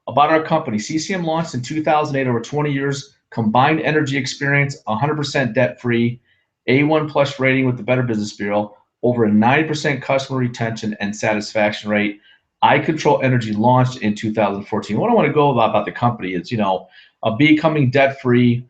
About our company, CCM launched in 2008, over 20 years, combined energy experience, 100% debt-free, A1 plus rating with the Better Business Bureau, over a 90% customer retention and satisfaction rate. iControl Energy launched in 2014. What I want to go about the company is, becoming debt-free,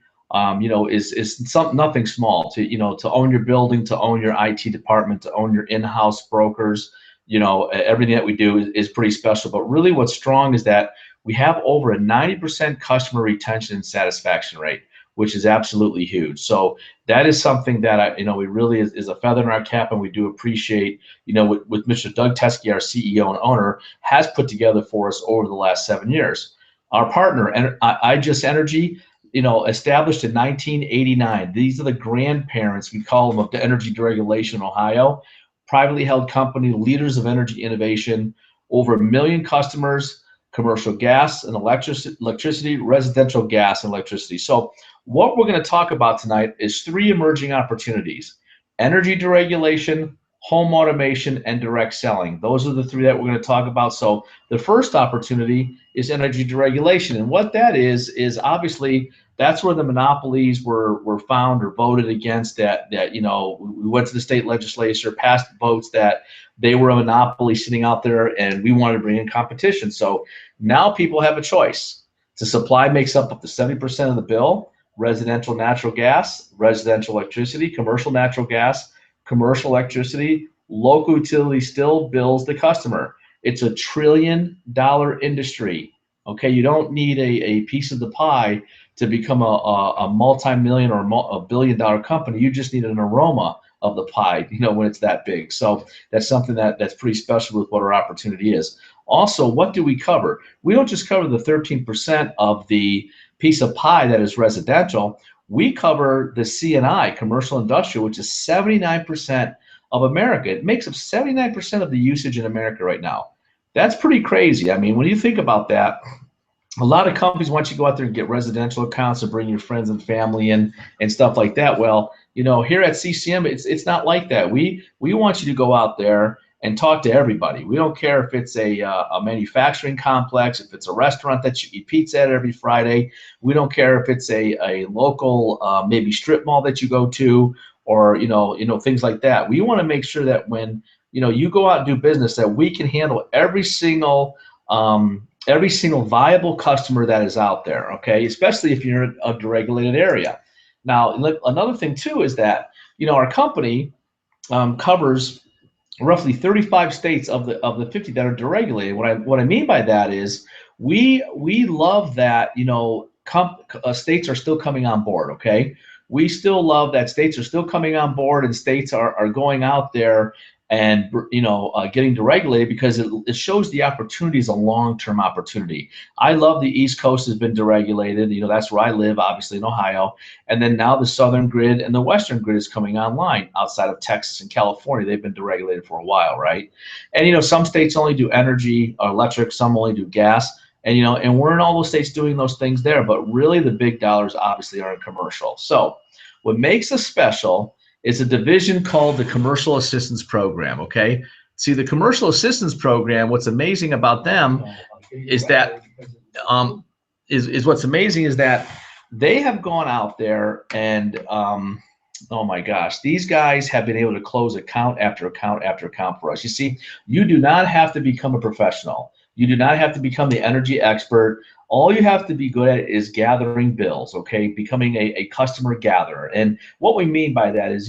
is nothing small. To own your building, to own your IT department, to own your in-house brokers, everything that we do is pretty special. But really, what's strong is that we have over a 90% customer retention and satisfaction rate, which is absolutely huge. So that is something that we really is a feather in our cap, and we do appreciate, with Mr. Doug Teske, our CEO and owner, has put together for us over the last 7 years. Our partner, iGES Energy, established in 1989. These are the grandparents, we call them, of the energy deregulation in Ohio. Privately held company, leaders of energy innovation, over 1 million customers, commercial gas and electricity, residential gas and electricity. So what we're going to talk about tonight is 3 emerging opportunities: energy deregulation, home automation, and direct selling. Those are the 3 that we're going to talk about. So the first opportunity is energy deregulation. And what that is obviously that's where the monopolies were found or voted against, that we went to the state legislature, passed votes that they were a monopoly sitting out there, and we wanted to bring in competition. So now people have a choice. The supply makes up to 70% of the bill: residential natural gas, residential electricity, commercial natural gas, commercial electricity. Local utility still bills the customer. It's a $1 trillion industry. Okay, you don't need a piece of the pie to become a multi-million or a billion-dollar company. You just need an aroma of the pie, when it's that big. So that's something that's pretty special with what our opportunity is. Also, what do we cover? We don't just cover the 13% of the piece of pie that is residential. We cover the C&I, commercial industrial, which is 79% of America. It makes up 79% of the usage in America right now. That's pretty crazy. I mean, when you think about that, a lot of companies want you to go out there and get residential accounts and bring your friends and family in and stuff like that. Well, here at CCM, it's not like that. We want you to go out there and talk to everybody. We don't care if it's a manufacturing complex, if it's a restaurant that you eat pizza at every Friday. We don't care if it's a local maybe strip mall that you go to, or things like that. We want to make sure that when you go out and do business, that we can handle every single viable customer that is out there. Okay, especially if you're in a deregulated area. Now, another thing too is that our company covers roughly 35 states of the 50 that are deregulated. What I mean by that is we love that states are still coming on board. Okay, we still love that states are still coming on board, and states are going out there and getting deregulated, because it shows the opportunity is a long-term opportunity. I love the East Coast has been deregulated. That's where I live, obviously in Ohio. And then now the Southern grid and the Western grid is coming online outside of Texas and California. They've been deregulated for a while, right? And some states only do energy or electric, some only do gas. And and we're in all those states doing those things there. But really, the big dollars obviously are in commercial. So what makes us special is a division called the Commercial Assistance Program. Okay, see, the Commercial Assistance Program, what's amazing about them is that what's amazing is that they have gone out there and oh my gosh, these guys have been able to close account after account after account for us. You see, you do not have to become a professional. You do not have to become the energy expert. All you have to be good at is gathering bills, okay? Becoming a customer gatherer. And what we mean by that is,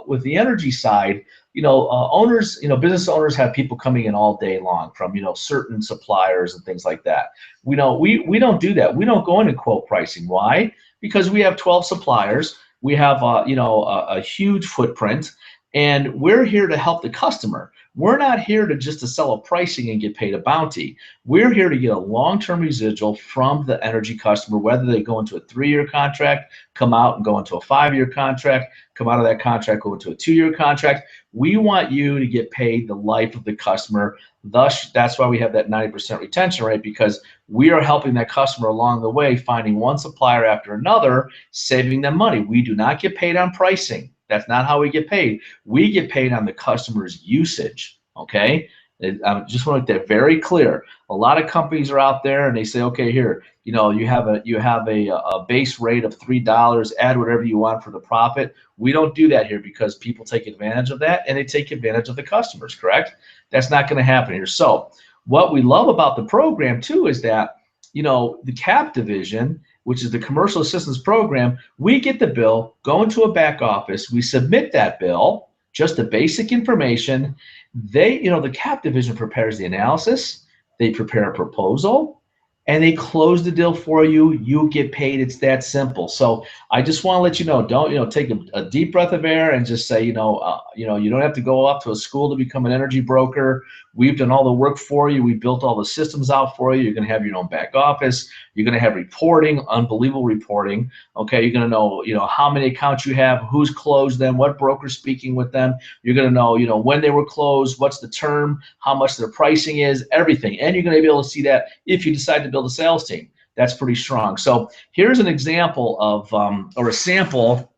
with the energy side, owners, business owners have people coming in all day long from, certain suppliers and things like that. We don't do that. We don't go in and quote pricing. Why? Because we have 12 suppliers. We have, a huge footprint, and we're here to help the customer. We're not here to sell a pricing and get paid a bounty. We're here to get a long-term residual from the energy customer, whether they go into a 3-year contract, come out and go into a 5-year contract, come out of that contract, go into a 2-year contract. We want you to get paid the life of the customer. Thus, that's why we have that 90% retention rate, because we are helping that customer along the way, finding one supplier after another, saving them money. We do not get paid on pricing. That's not how we get paid. We get paid on the customer's usage, okay? I just want to make that very clear. A lot of companies are out there and they say, okay, here, you have a base rate of $3, add whatever you want for the profit. We don't do that here because people take advantage of that and they take advantage of the customers, correct? That's not going to happen here. So what we love about the program too is that, the CAP division, which is the commercial assistance program, we get the bill, go into a back office, we submit that bill, just the basic information. The CAP division prepares the analysis, they prepare a proposal, and they close the deal for you. You get paid. It's that simple. So I just want to let you know, don't, take a deep breath of air and just say, you don't have to go up to a school to become an energy broker. We've done all the work for you. We built all the systems out for you. You're going to have your own back office. You're going to have reporting, unbelievable reporting. Okay, you're going to know, how many accounts you have, who's closed them, what broker's speaking with them. You're going to know, when they were closed, what's the term, how much their pricing is, everything. And you're going to be able to see that if you decide to build a sales team. That's pretty strong. So here's an example of, or a sample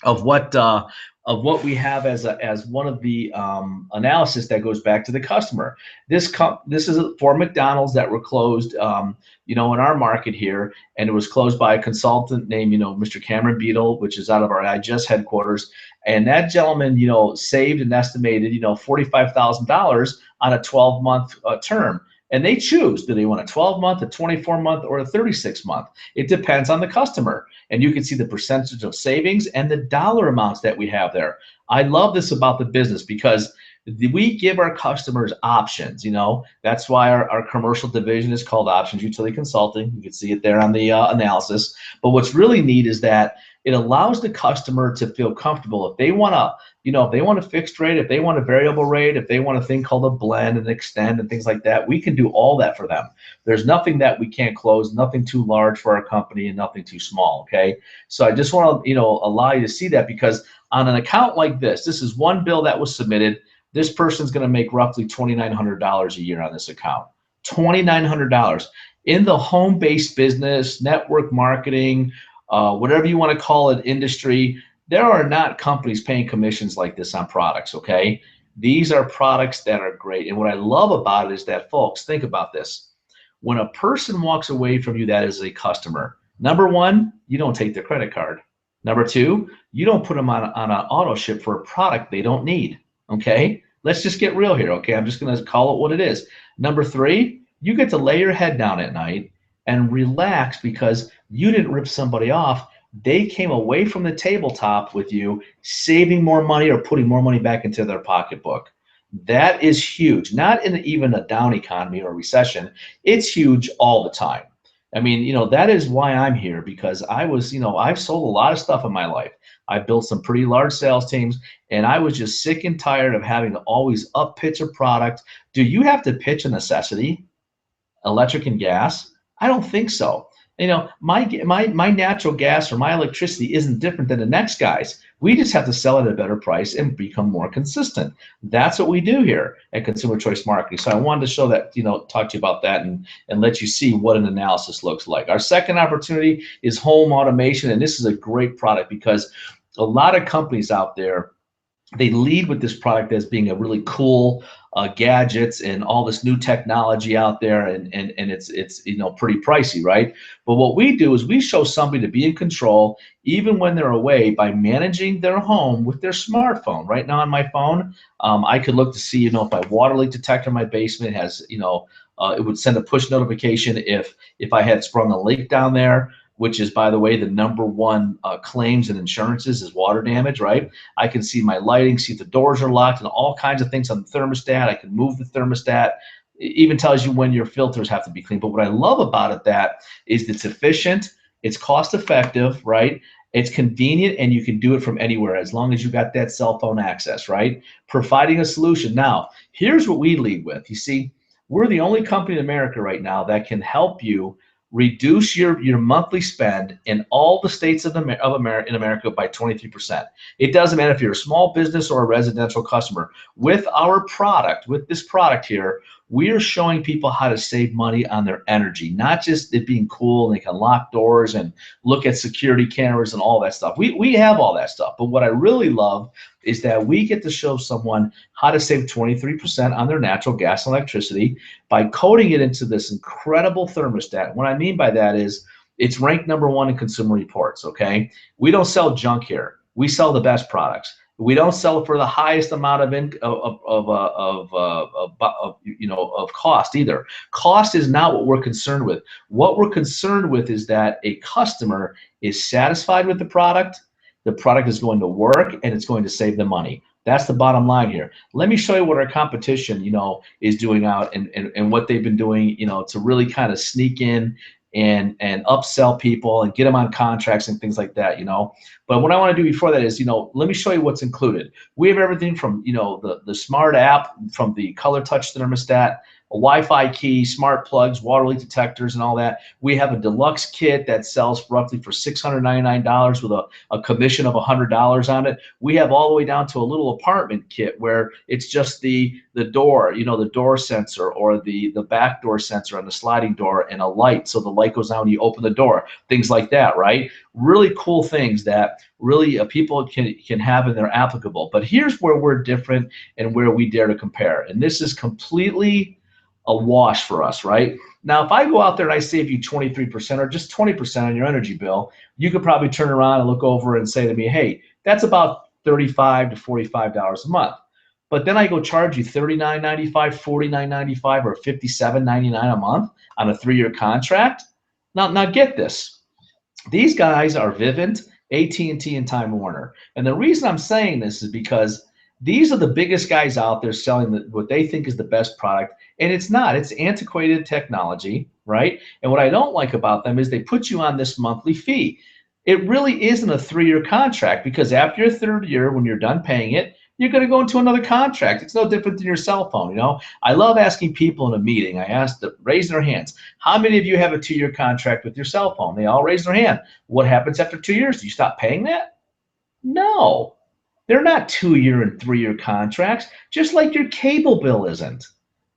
of what we have as one of the analysis that goes back to the customer. This is for McDonald's that were closed, in our market here, and it was closed by a consultant named, Mr. Cameron Beadle, which is out of our IGS headquarters. And that gentleman, saved an estimated, $45,000 on a 12-month term. And they choose, do they want a 12-month, a 24-month, or a 36-month? It depends on the customer. And you can see the percentage of savings and the dollar amounts that we have there. I love this about the business because we give our customers options. That's why our commercial division is called Options Utility Consulting. You can see it there on the analysis. But what's really neat is that it allows the customer to feel comfortable. If they want a fixed rate, if they want a variable rate, if they want a thing called a blend and extend and things like that, we can do all that for them. There's nothing that we can't close, nothing too large for our company and nothing too small, okay? So I just want to, allow you to see that, because on an account like this is one bill that was submitted. This person's going to make roughly $2,900 a year on this account. $2,900 in the home-based business, network marketing, whatever you want to call it, industry. There are not companies paying commissions like this on products, okay? These are products that are great. And what I love about it is that, folks, think about this. When a person walks away from you that is a customer, number one, you don't take their credit card. Number two, you don't put them on an auto ship for a product they don't need, okay? Let's just get real here, okay? I'm just going to call it what it is. Number three, you get to lay your head down at night and relax because you didn't rip somebody off. They came away from the tabletop with you, saving more money or putting more money back into their pocketbook. That is huge. Not in even a down economy or recession. It's huge all the time. I mean, that is why I'm here, because I've sold a lot of stuff in my life. I've built some pretty large sales teams, and I was just sick and tired of having to always up pitch a product. Do you have to pitch a necessity? Electric and gas? I don't think so. My natural gas or my electricity isn't different than the next guy's. We just have to sell it at a better price and become more consistent. That's what we do here at Consumer Choice Marketing. So I wanted to show that, talk to you about that and let you see what an analysis looks like. Our second opportunity is home automation, and this is a great product because a lot of companies out there, they lead with this product as being a really cool gadgets and all this new technology out there, and it's pretty pricey, right? But what we do is we show somebody to be in control even when they're away by managing their home with their smartphone. Right now on my phone, I could look to see if my water leak detector in my basement has it would send a push notification if I had sprung a leak down there, which is, by the way, the number one claims and insurances is water damage, right? I can see my lighting, see if the doors are locked, and all kinds of things on the thermostat. I can move the thermostat. It even tells you when your filters have to be cleaned. But what I love about it is it's efficient, it's cost effective, right? It's convenient, and you can do it from anywhere as long as you got that cell phone access, right? Providing a solution. Now, here's what we lead with. You see, we're the only company in America right now that can help you reduce your monthly spend in all the states in America by 23%. It doesn't matter if you're a small business or a residential customer. With our product, with this product here, We are showing people how to save money on their energy, not just it being cool and they can lock doors and look at security cameras and all that stuff. We have all that stuff. But what I really love is that we get to show someone how to save 23% on their natural gas and electricity by coding it into this incredible thermostat. What I mean by that is it's ranked #1 in Consumer Reports, okay? We don't sell junk here. We sell the best products. We don't sell it for the highest amount of cost either. Cost is not what we're concerned with. What we're concerned with is that a customer is satisfied with the product is going to work, and it's going to save them money. That's the bottom line here. Let me show you what our competition, is doing out and what they've been doing, to really kind of sneak in and upsell people and get them on contracts and things like that, But what I want to do before that is, let me show you what's included. We have everything from, the smart app, from the color touch thermostat, a Wi-Fi key, smart plugs, water leak detectors, and all that. We have a deluxe kit that sells roughly for $699 with a commission of $100 on it. We have all the way down to a little apartment kit where it's just the door, the door sensor or the back door sensor on the sliding door and a light, so the light goes on when you open the door, things like that, right? Really cool things that really people can have and they're applicable. But here's where we're different and where we dare to compare. And this is completely a wash for us, right? Now, if I go out there and I save you 23% or just 20% on your energy bill, you could probably turn around and look over and say to me, hey, that's about $35 to $45 a month. But then I go charge you $39.95, $49.95, or $57.99 a month on a 3-year contract. Now get this. These guys are Vivint, AT&T, and Time Warner. And the reason I'm saying this is because these are the biggest guys out there selling what they think is the best product, and it's not. It's antiquated technology, right? And what I don't like about them is they put you on this monthly fee. It really isn't a 3-year contract, because after your 3rd year, when you're done paying it, you're going to go into another contract. It's no different than your cell phone, I love asking people in a meeting. I ask them, raise their hands. How many of you have a 2-year contract with your cell phone? They all raise their hand. What happens after 2 years? Do you stop paying that? No. They're not 2-year and 3-year contracts, just like your cable bill isn't.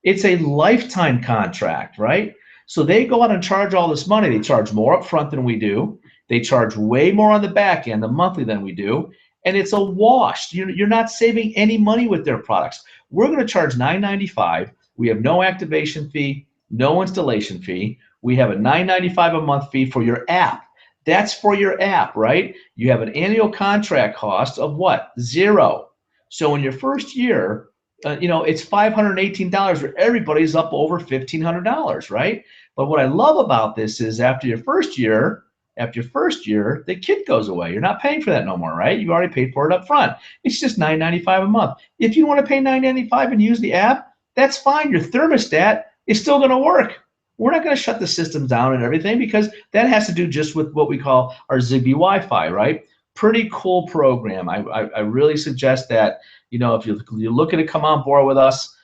It's a lifetime contract, right? So they go out and charge all this money. They charge more up front than we do. They charge way more on the back end, the monthly, than we do. And it's a wash. You're not saving any money with their products. We're going to charge $9.95. We have no activation fee, no installation fee. We have a $9.95 a month fee for your app. That's for your app, right? You have an annual contract cost of what? $0. So in your first year, it's $518 where everybody's up over $1,500, right? But what I love about this is after your first year, the kit goes away. You're not paying for that no more, right? You already paid for it up front. It's just $9.95 a month. If you want to pay $9.95 and use the app, that's fine. Your thermostat is still going to work. We're not going to shut the systems down and everything, because that has to do just with what we call our Zigbee Wi-Fi, right? Pretty cool program. I really suggest that, if you're looking to come on board with us,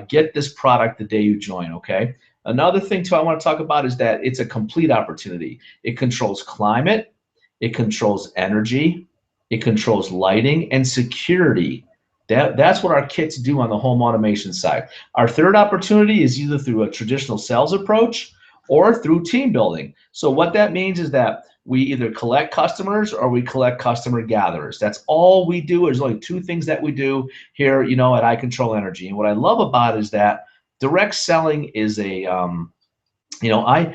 get this product the day you join, okay? Another thing, too, I want to talk about is that it's a complete opportunity. It controls climate, it controls energy, it controls lighting and security. That's what our kits do on the home automation side. Our third opportunity is either through a traditional sales approach or through team building. So what that means is that we either collect customers or we collect customer gatherers. That's all we do. There's only 2 things that we do here, at iControl Energy. And what I love about it is that direct selling is a, I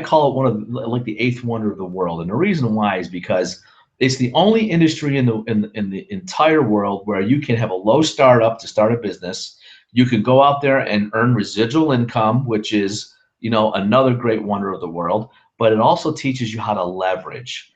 call it one of the 8th wonder of the world. And the reason why is because it's the only industry in the entire world where you can have a low startup to start a business. You can go out there and earn residual income, which is, another great wonder of the world. But it also teaches you how to leverage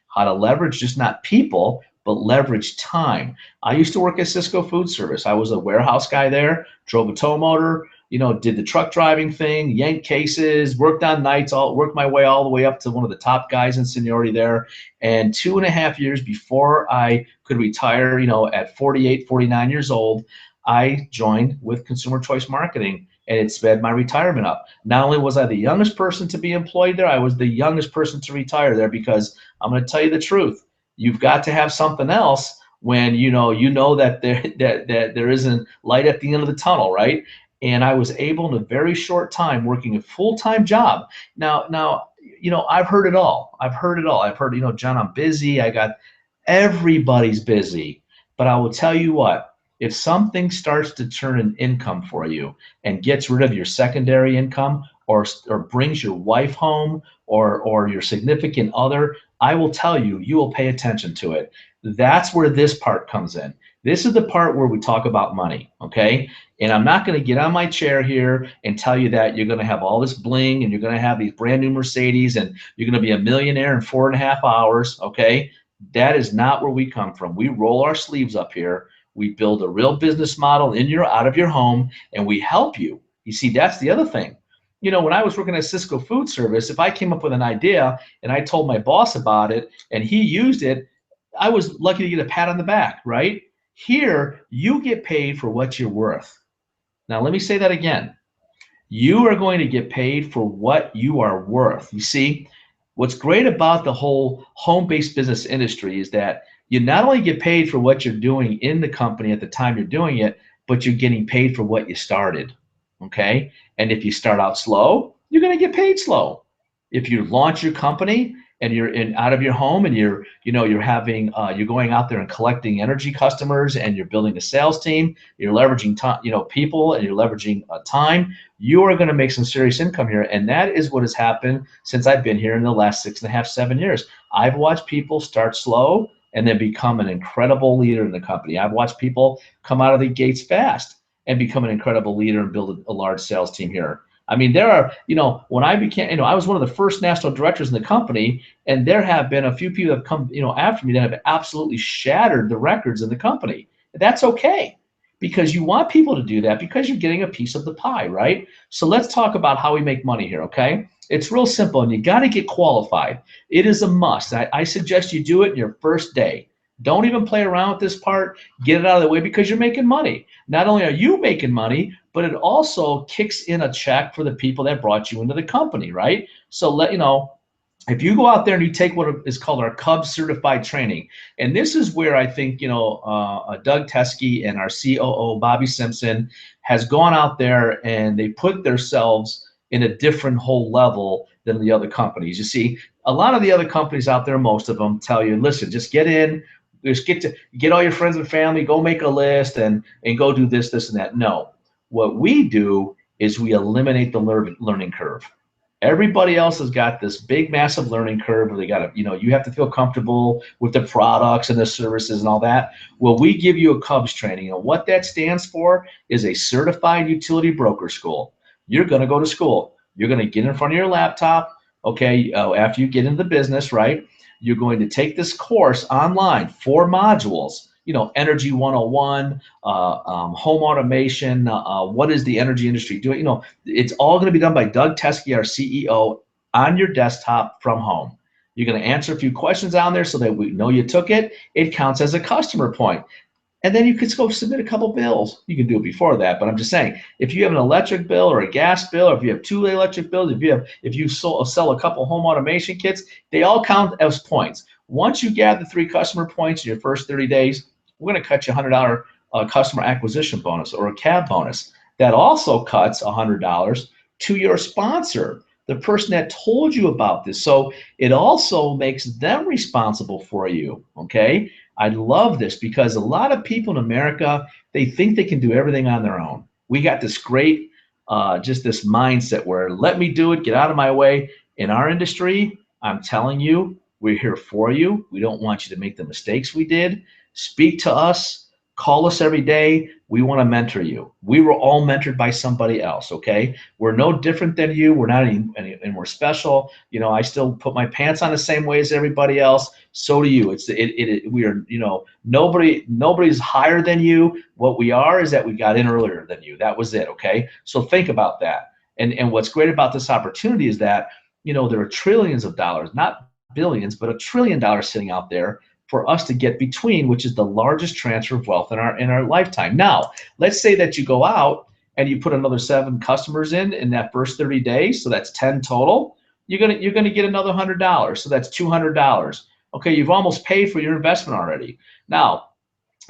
just not people, but leverage time. I used to work at Cisco Food Service. I was a warehouse guy there, drove a tow motor, did the truck driving thing, yanked cases, worked on nights, worked my way all the way up to one of the top guys in seniority there. And 2.5 years before I could retire, at 48, 49 years old, I joined with Consumer Choice Marketing, and it sped my retirement up. Not only was I the youngest person to be employed there, I was the youngest person to retire there, because I'm going to tell you the truth. You've got to have something else when you know that there isn't light at the end of the tunnel, right? And I was able in a very short time working a full-time job. Now, I've heard it all. I've heard it all. I've heard, John, I'm busy. Everybody's busy. But I will tell you what, if something starts to turn an income for you and gets rid of your secondary income, or brings your wife home, or your significant other, I will tell you, you will pay attention to it. That's where this part comes in. This is the part where we talk about money, okay? And I'm not going to get on my chair here and tell you that you're going to have all this bling and you're going to have these brand new Mercedes and you're going to be a millionaire in 4.5 hours, okay? That is not where we come from. We roll our sleeves up here. We build a real business model out of your home, and we help you. You see, that's the other thing. When I was working at Cisco Food Service, if I came up with an idea and I told my boss about it and he used it, I was lucky to get a pat on the back, right? Here, you get paid for what you're worth. Now, let me say that again. You are going to get paid for what you are worth. You see, what's great about the whole home-based business industry is that you not only get paid for what you're doing in the company at the time you're doing it, but you're getting paid for what you started, okay? And if you start out slow, you're going to get paid slow. If you launch your company and you're out of your home and you're going out there and collecting energy customers and you're building a sales team, you're leveraging time, people, and you're leveraging time, you are going to make some serious income here. And that is what has happened since I've been here in the last 6.5, 7 years. I've watched people start slow and then become an incredible leader in the company. I've watched people come out of the gates fast and become an incredible leader and build a large sales team here. I mean, there are, when I became, I was one of the first national directors in the company, and there have been a few people that have come, after me that have absolutely shattered the records in the company. That's okay, because you want people to do that because you're getting a piece of the pie, right? So let's talk about how we make money here, okay? It's real simple, and you got to get qualified. It is a must. I suggest you do it in your first day. Don't even play around with this part. Get it out of the way because you're making money. Not only are you making money, but it also kicks in a check for the people that brought you into the company, right? So if you go out there and you take what is called our Cubs certified training, and this is where I think, Doug Teske and our COO, Bobby Simpson, has gone out there and they put themselves in a different whole level than the other companies. You see, a lot of the other companies out there, most of them tell you, listen, just get in, just get all your friends and family, go make a list and go do this, this, and that. No. What we do is we eliminate the learning curve. Everybody else has got this big, massive learning curve where they got to, you have to feel comfortable with the products and the services and all that. Well, we give you a Cubs training. And what that stands for is a certified utility broker school. You're going to go to school. You're going to get in front of your laptop, okay, after you get into the business, right? You're going to take this course online, 4 modules. Energy 101, home automation, what is the energy industry doing? It's all going to be done by Doug Teske, our CEO, on your desktop from home. You're going to answer a few questions on there so that we know you took it. It counts as a customer point. And then you could go submit a couple bills. You can do it before that, but I'm just saying, if you have an electric bill or a gas bill, or if you have 2 electric bills, if you sell a couple home automation kits, they all count as points. Once you gather 3 customer points in your first 30 days, we're going to cut you $100 customer acquisition bonus or a CAB bonus. That also cuts $100 to your sponsor, the person that told you about this. So it also makes them responsible for you, okay? I love this because a lot of people in America, they think they can do everything on their own. We got this great, just this mindset where let me do it, get out of my way. In our industry, I'm telling you, we're here for you. We don't want you to make the mistakes we did. Speak to us, call us every day. We want to mentor you. We were all mentored by somebody else, okay? We're no different than you. We're not any more special. I still put my pants on the same way as everybody else. So do you. We are, nobody's higher than you. What we are is that we got in earlier than you. That was it, okay? So think about that. And what's great about this opportunity is that, there are trillions of dollars, not billions, but $1 trillion sitting out there for us to get between, which is the largest transfer of wealth in our lifetime. Now, let's say that you go out and you put another 7 customers in that first 30 days, so that's 10 total. You're gonna get another $100, so that's $200. Okay, you've almost paid for your investment already. Now,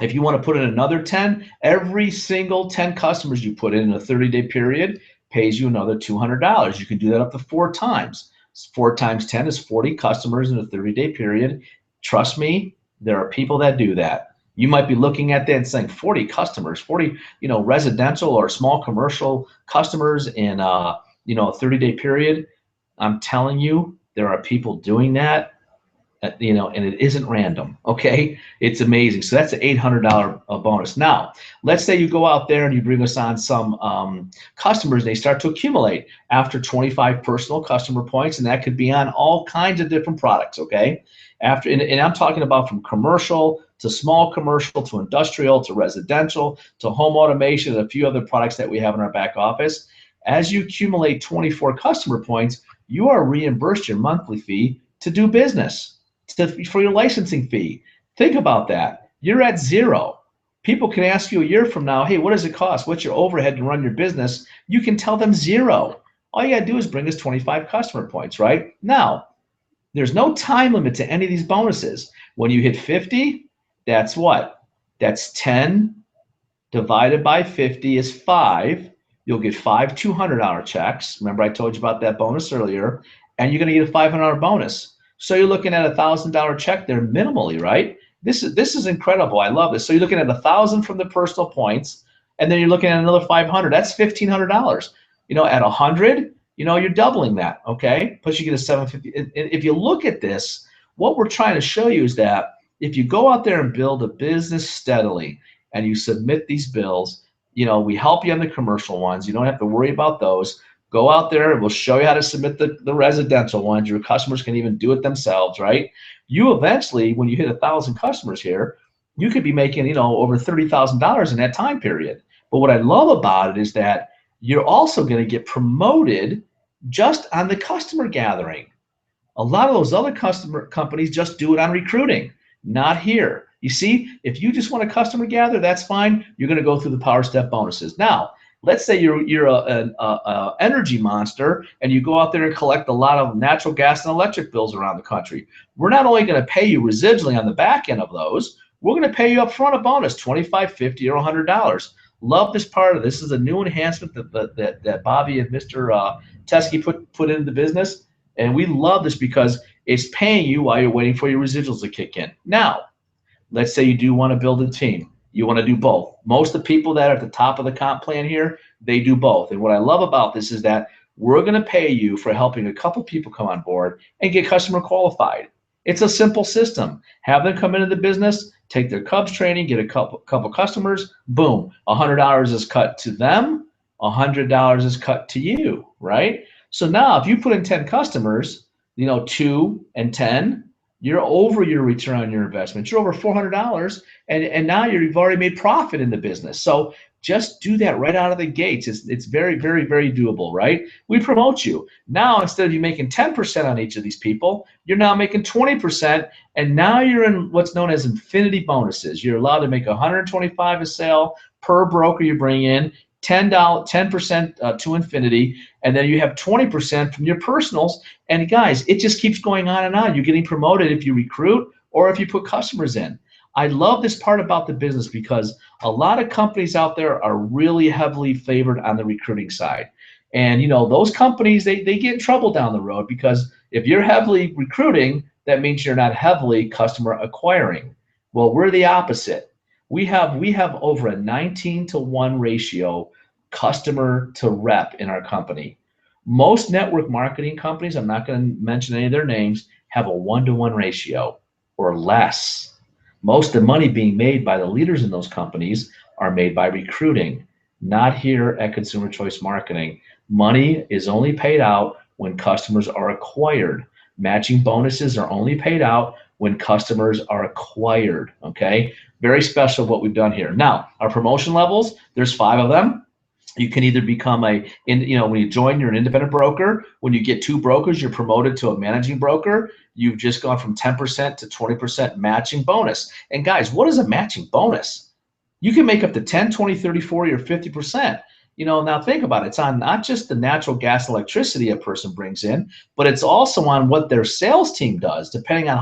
If you want to put in another 10, every single 10 customers you put in a 30-day period pays you another $200. You can do that up to 4 times. 4 times 10 is 40 customers in a 30-day period. Trust me, there are people that do that. You might be looking at that and saying 40 customers, 40, residential or small commercial customers in a 30-day period. I'm telling you, there are people doing that. And it isn't random, okay? It's amazing. So that's an $800 bonus. Now, let's say you go out there and you bring us on some customers, and they start to accumulate after 25 personal customer points, and that could be on all kinds of different products, okay? And I'm talking about from commercial to small commercial to industrial to residential to home automation and a few other products that we have in our back office. As you accumulate 24 customer points, you are reimbursed your monthly fee to do business. For your licensing fee. Think about that. You're at 0. People can ask you a year from now, hey, what does it cost? What's your overhead to run your business? You can tell them 0. All you got to do is bring us 25 customer points, right? Now, there's no time limit to any of these bonuses. When you hit 50, that's what? That's 10 divided by 50 is 5. You'll get 5 $200 checks. Remember I told you about that bonus earlier. And you're going to get a $500 bonus. So you're looking at a $1,000 check there minimally, right? This is incredible. I love this. So you're looking at 1,000 from the personal points, and then you're looking at another 500. That's $1,500. At 100, you're doubling that. Okay, plus you get a 750. If you look at this, what we're trying to show you is that if you go out there and build a business steadily, and you submit these bills, we help you on the commercial ones. You don't have to worry about those. Go out there, we'll show you how to submit the residential ones. Your customers can even do it themselves, right? You eventually, when you hit 1,000 customers here, you could be making, over $30,000 in that time period. But what I love about it is that you're also going to get promoted just on the customer gathering. A lot of those other companies just do it on recruiting, not here. You see, if you just want a customer gather, that's fine. You're going to go through the Power Step bonuses. Now, let's say you're an energy monster and you go out there and collect a lot of natural gas and electric bills around the country. We're not only going to pay you residually on the back end of those, we're going to pay you up front a bonus, $25, $50, or $100. Love this part of this. Is a new enhancement that Bobby and Mr. Teskey put into the business. And we love this because it's paying you while you're waiting for your residuals to kick in. Now, let's say you do want to build a team. You want to do both. Most of the people that are at the top of the comp plan here, they do both. And what I love about this is that we're going to pay you for helping a couple people come on board and get customer qualified. It's a simple system. Have them come into the business, take their Cubs training, get a couple customers, boom, $100 is cut to them, $100 is cut to you, right? So now if you put in 10 customers, 2 and 10, you're over your return on your investment. You're over $400, and now you've already made profit in the business. So just do that right out of the gates. It's very, very, very doable, right? We promote you. Now, instead of you making 10% on each of these people, you're now making 20%, and now you're in what's known as infinity bonuses. You're allowed to make $125 a sale per broker you bring in, 10% to infinity, and then you have 20% from your personals. And guys, it just keeps going on and on. You're getting promoted if you recruit or if you put customers in. I love this part about the business because a lot of companies out there are really heavily favored on the recruiting side. And those companies, they get in trouble down the road because if you're heavily recruiting, that means you're not heavily customer acquiring. Well, we're the opposite. We have over a 19-to-1 ratio customer to rep in our company. Most network marketing companies, I'm not going to mention any of their names, have a 1-to-1 ratio or less. Most of the money being made by the leaders in those companies are made by recruiting, not here at Consumer Choice Marketing. Money is only paid out when customers are acquired. Matching bonuses are only paid out when customers are acquired, okay? Very special what we've done here. Now, our promotion levels, there's 5 of them. You can either become when you join, you're an independent broker. When you get 2 brokers, you're promoted to a managing broker. You've just gone from 10% to 20% matching bonus. And guys, what is a matching bonus? You can make up to 10, 20, 30, 40, or 50%. Now think about it. It's on not just the natural gas and electricity a person brings in, but it's also on what their sales team does, depending on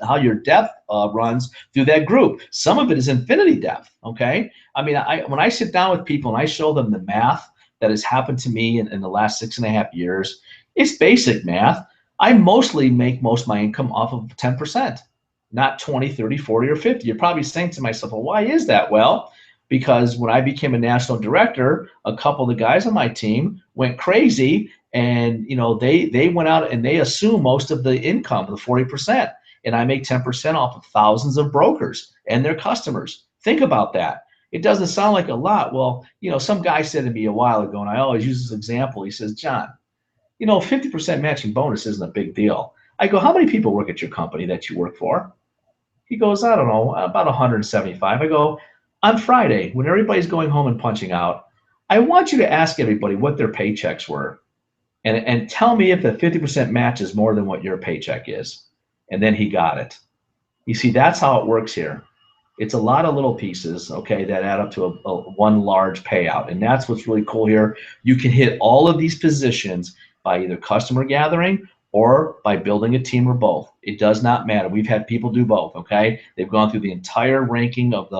how your depth runs through that group. Some of it is infinity depth, okay? I mean, when I sit down with people and I show them the math that has happened to me in the last 6.5 years, it's basic math. I mostly make most of my income off of 10%, not 20, 30, 40, or 50. You're probably saying to myself, well, why is that? Well, because when I became a national director, a couple of the guys on my team went crazy, and they went out and they assumed most of the income, the 40%, and I make 10% off of thousands of brokers and their customers. Think about that. It doesn't sound like a lot. Well, some guy said to me a while ago, and I always use this example. He says, John, 50% matching bonus isn't a big deal. I go, how many people work at your company that you work for? He goes, I don't know, about 175. I go, on Friday, when everybody's going home and punching out, I want you to ask everybody what their paychecks were and tell me if the 50% match is more than what your paycheck is. And then he got it. You see, that's how it works here. It's a lot of little pieces, okay, that add up to a one large payout. And that's what's really cool here. You can hit all of these positions by either customer gathering or by building a team, or both. It does not matter. We've had people do both, okay? They've gone through the entire ranking of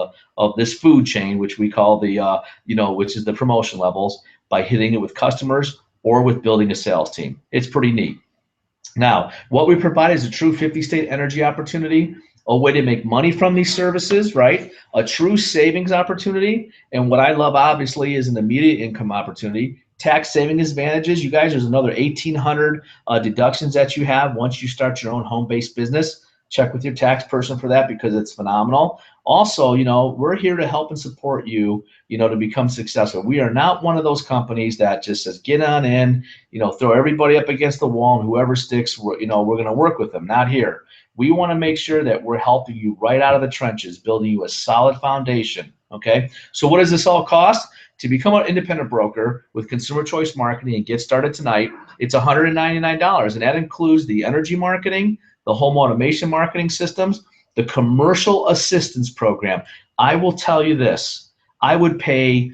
this food chain, which we call the, which is the promotion levels, by hitting it with customers or with building a sales team. It's pretty neat. Now, what we provide is a true 50-state energy opportunity, a way to make money from these services, right? A true savings opportunity. And what I love, obviously, is an immediate income opportunity. Tax saving advantages. You guys, there's another 1,800 deductions that you have once you start your own home-based business. Check with your tax person for that, because it's phenomenal. Also, we're here to help and support you, to become successful. We are not one of those companies that just says, get on in, throw everybody up against the wall, and whoever sticks, we're going to work with them. Not here. We want to make sure that we're helping you right out of the trenches, building you a solid foundation, okay? So what does this all cost? To become an independent broker with Consumer Choice Marketing and get started tonight, it's $199, and that includes the energy marketing, the home automation marketing systems, the commercial assistance program. I will tell you this, I would pay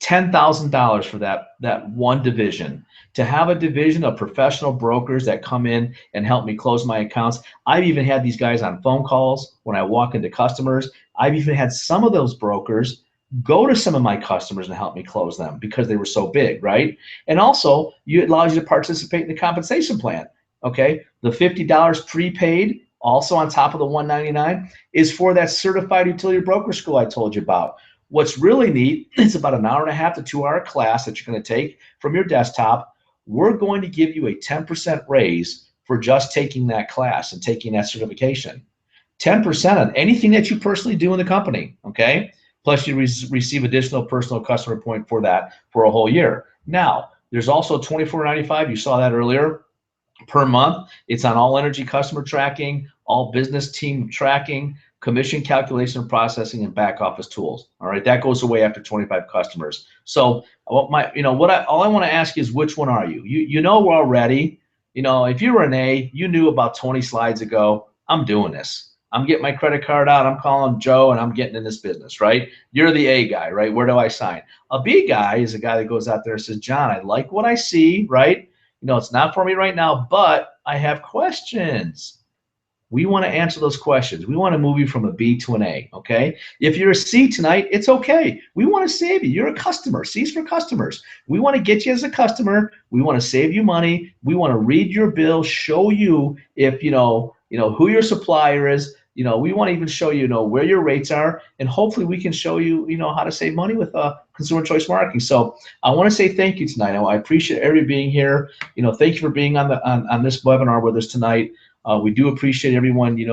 $10,000 for that one division. To have a division of professional brokers that come in and help me close my accounts. I've even had these guys on phone calls when I walk into customers. I've even had some of those brokers go to some of my customers and help me close them because they were so big, right? And also, it allows you to participate in the compensation plan, okay? The $50 prepaid, also on top of the $199, is for that certified utility broker school I told you about. What's really neat, it's about an 1.5 to 2 hour class that you're going to take from your desktop. We're going to give you a 10% raise for just taking that class and taking that certification. 10% on anything that you personally do in the company, okay? Plus you receive additional personal customer point for that for a whole year. Now, there's also $24.95, you saw that earlier, per month. It's on all energy customer tracking, all business team tracking, commission calculation and processing, and back office tools. All right, that goes away after 25 customers. So all I want to ask is, which one are you? You know already. If you were an A, you knew about 20 slides ago, I'm doing this. I'm getting my credit card out, I'm calling Joe, and I'm getting in this business, right? You're the A guy, right? Where do I sign? A B guy is a guy that goes out there and says, John, I like what I see, right? It's not for me right now, but I have questions. We want to answer those questions. We want to move you from a B to an A, okay? If you're a C tonight, it's okay. We want to save you. You're a customer. C's for customers. We want to get you as a customer. We want to save you money. We want to read your bill, show you if, who your supplier is. We want to even show you, where your rates are, and hopefully we can show you, how to save money with Consumer Choice Marketing. So I want to say thank you tonight. I appreciate everybody being here. Thank you for being on this webinar with us tonight. We do appreciate everyone,